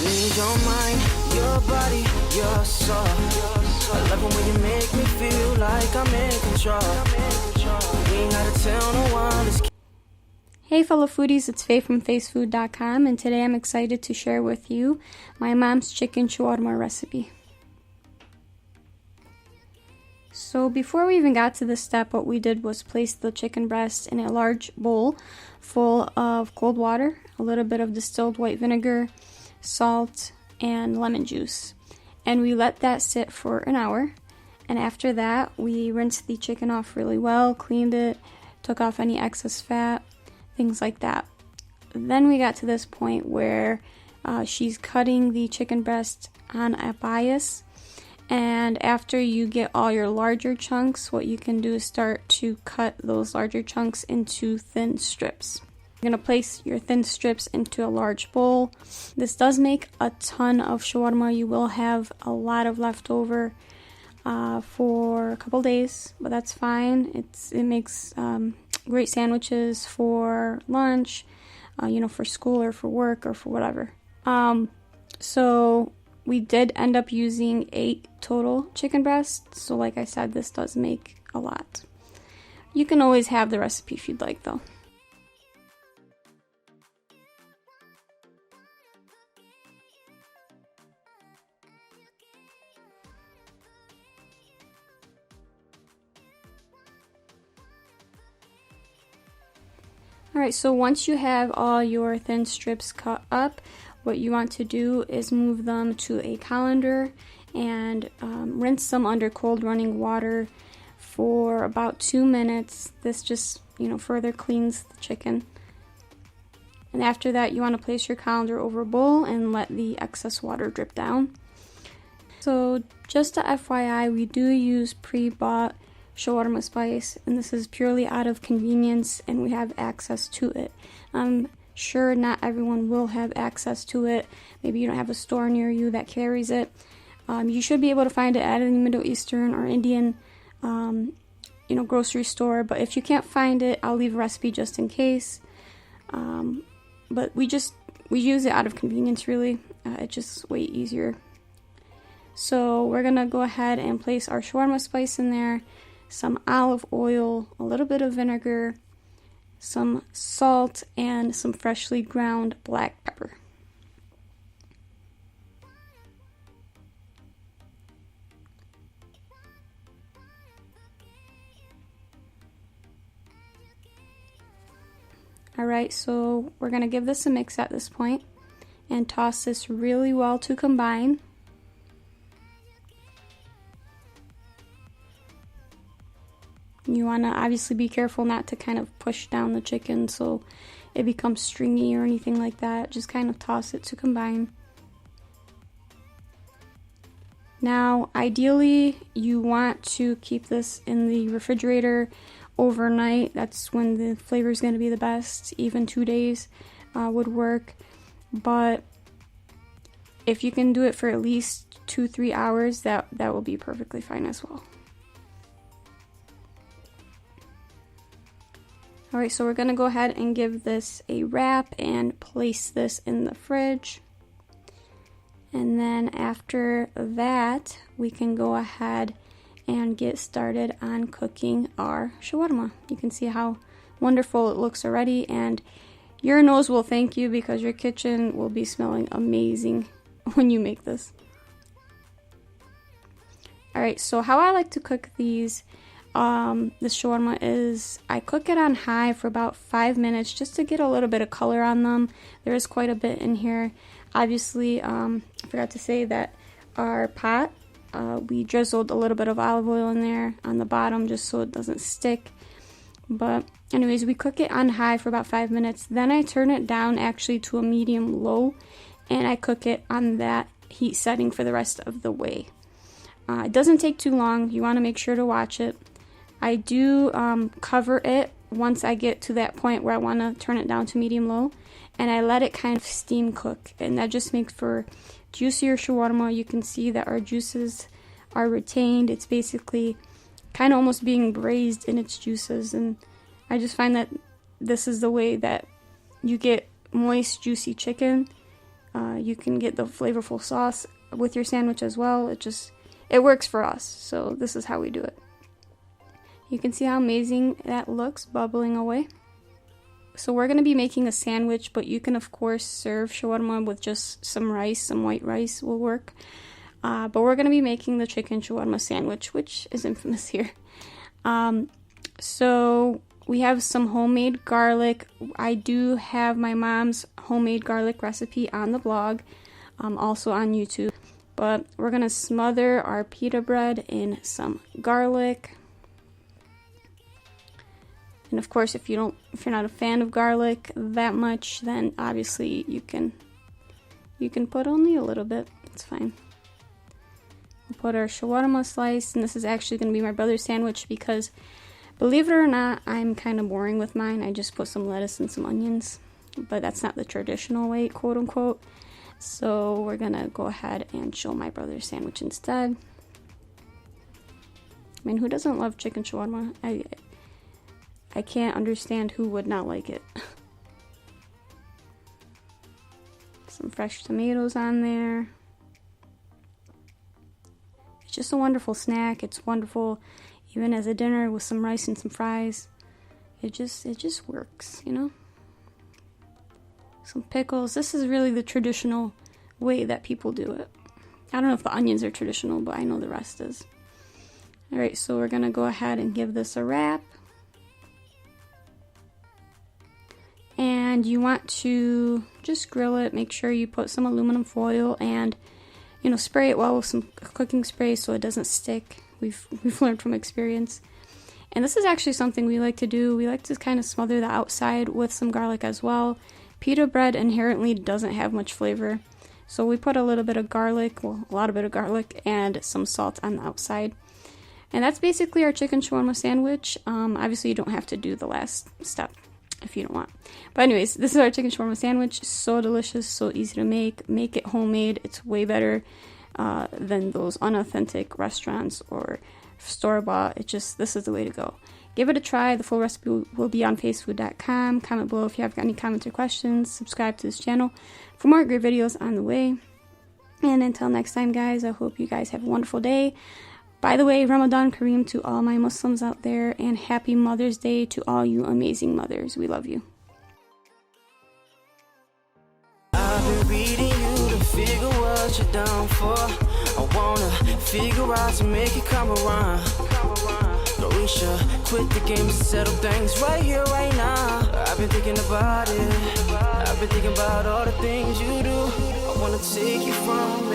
need your mind, your body, your soul. I love it when you make me feel like I'm in control. We ain't gotta tell no one. Hey fellow foodies, it's Faye from facefood.com, and today I'm excited to share with you my mom's chicken shawarma recipe. So before we even got to this step, what we did was place the chicken breast in a large bowl full of cold water, a little bit of distilled white vinegar, salt, and lemon juice. And we let that sit for an hour. And after that, we rinsed the chicken off really well, cleaned it, took off any excess fat, things like that. Then we got to this point where she's cutting the chicken breast on a bias. And after you get all your larger chunks, what you can do is start to cut those larger chunks into thin strips. You're going to place your thin strips into a large bowl. This does make a ton of shawarma. You will have a lot of leftover for a couple days, but that's fine. It makes great sandwiches for lunch, for school or for work or for whatever. So we did end up using 8 total chicken breasts. So like I said, this does make a lot. You can always have the recipe if you'd like though. Alright, so once you have all your thin strips cut up, what you want to do is move them to a colander and rinse them under cold running water for about 2 minutes. This just, further cleans the chicken. And after that, you want to place your colander over a bowl and let the excess water drip down. So just a FYI, we do use pre-bought shawarma spice, and this is purely out of convenience, and we have access to it. I'm sure not everyone will have access to it. Maybe you don't have a store near you that carries it. You should be able to find it at any Middle Eastern or Indian grocery store, but if you can't find it, I'll leave a recipe just in case. But we use it out of convenience, really. It's just way easier. So we're gonna go ahead and place our shawarma spice in there, some olive oil, a little bit of vinegar, some salt, and some freshly ground black pepper. Alright, so we're going to give this a mix at this point and toss this really well to combine. You want to obviously be careful not to kind of push down the chicken so it becomes stringy or anything like that. Just kind of toss it to combine. Now, ideally, you want to keep this in the refrigerator overnight. That's when the flavor is going to be the best. Even 2 days would work. But if you can do it for at least 2-3 hours, that will be perfectly fine as well. Alright, so we're going to go ahead and give this a wrap and place this in the fridge. And then after that, we can go ahead and get started on cooking our shawarma. You can see how wonderful it looks already, and your nose will thank you because your kitchen will be smelling amazing when you make this. Alright, so how I like to cook these this shawarma is I cook it on high for about 5 minutes just to get a little bit of color on them. There is quite a bit in here. Obviously, I forgot to say that our pot, we drizzled a little bit of olive oil in there on the bottom just so it doesn't stick. But anyways, we cook it on high for about 5 minutes. Then I turn it down actually to a medium low, and I cook it on that heat setting for the rest of the way. It doesn't take too long. You want to make sure to watch it. I do cover it once I get to that point where I want to turn it down to medium low, and I let it kind of steam cook, and that just makes for juicier shawarma. You can see that our juices are retained. It's basically kind of almost being braised in its juices, and I just find that this is the way that you get moist, juicy chicken. You can get the flavorful sauce with your sandwich as well. It works for us, so this is how we do it. You can see how amazing that looks, bubbling away. So we're going to be making a sandwich, but you can of course serve shawarma with just some rice, some white rice will work. But we're going to be making the chicken shawarma sandwich, which is infamous here. So we have some homemade garlic. I do have my mom's homemade garlic recipe on the blog, also on YouTube. But we're going to smother our pita bread in some garlic. And of course, if you're not a fan of garlic that much, then obviously you can put only a little bit. It's fine. We'll put our shawarma slice, and this is actually going to be my brother's sandwich because, believe it or not, I'm kind of boring with mine. I just put some lettuce and some onions, but that's not the traditional way, quote unquote. So we're gonna go ahead and show my brother's sandwich instead. I mean, who doesn't love chicken shawarma? I can't understand who would not like it. Some fresh tomatoes on there. It's just a wonderful snack. It's wonderful even as a dinner with some rice and some fries. It just works, you know? Some pickles. This is really the traditional way that people do it. I don't know if the onions are traditional, but I know the rest is. Alright, so we're gonna go ahead and give this a wrap. And you want to just grill it. Make sure you put some aluminum foil and, you know, spray it well with some cooking spray so it doesn't stick. We've learned from experience. And this is actually something we like to do. We like to kind of smother the outside with some garlic as well. Pita bread inherently doesn't have much flavor, so we put a little bit of garlic, well, a lot of garlic, and some salt on the outside. And that's basically our chicken shawarma sandwich. Obviously, you don't have to do the last step if you don't want. But anyways, this is our chicken shawarma sandwich. So delicious, so easy to make. Make it homemade. It's way better than those unauthentic restaurants or store-bought. This is the way to go. Give it a try. The full recipe will be on facefood.com. Comment below if you have any comments or questions. Subscribe to this channel for more great videos on the way. And until next time, guys, I hope you guys have a wonderful day. By the way, Ramadan Kareem to all my Muslims out there, and happy Mother's Day to all you amazing mothers. We love you. I've been reading you to figure what you're down for. I wanna figure out to make it come around. No, we should quit the game and settle things right here, right now. I've been thinking about it. I've been thinking about all the things you do. I wanna take you from